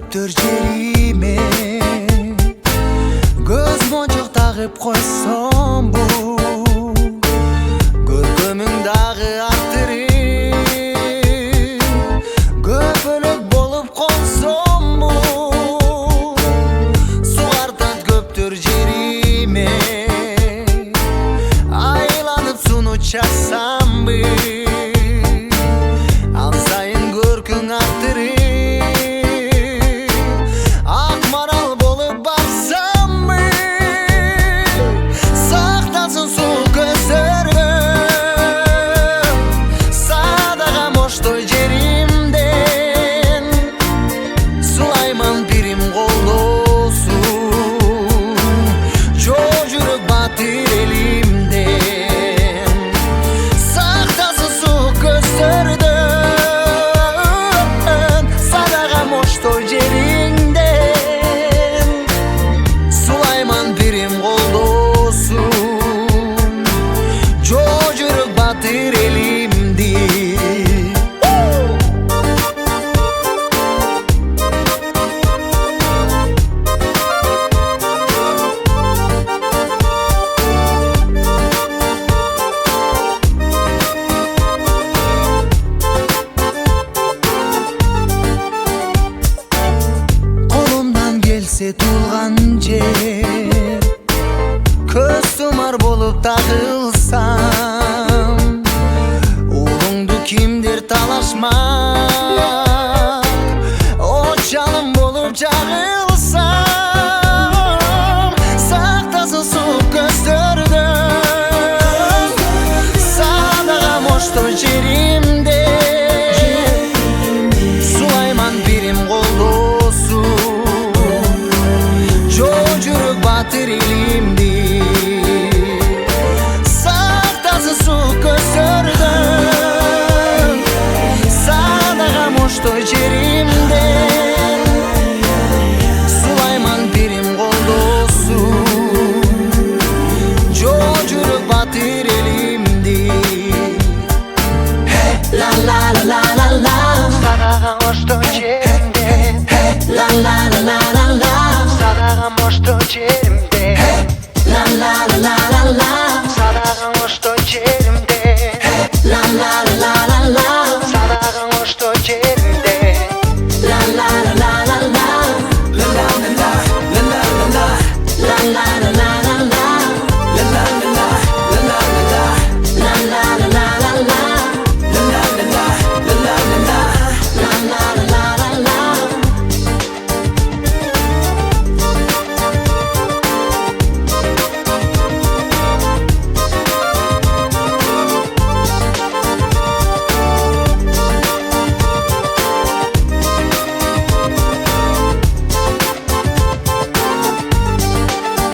көптөр жериме көз мончок тагып койсом бу көркөмүң дагы артырып көпөлөк болуп колсом бу сугартат көптөр жериме айланып суну чаксамбы ал сайын көркүң артырып Садагам Оштой жеримден сулайман бирим колдосун жо жүрөк батыр элимден сактасын суу көздөрдөн Садагам Оштой жериңден сулайман бирим колдосун жо жүрөк батыр элимди. Колумдан келсе тулган жер көз сумар болуп тагылсам уулуңду кимдир талашмак от жалын болуп жагылсам сактасын суу көздөрдөн Садагам Оштой жеримде сулайман бирим колдосун жо жүрөк батыр элимди сактасын суу көздөрдөн Садагам Оштой жеримден сулайман бирим колдосун жо жүрөк батыр элимди. La la la la la Садагам Оштой жеримден La la la la la Садагам Оштой жеримден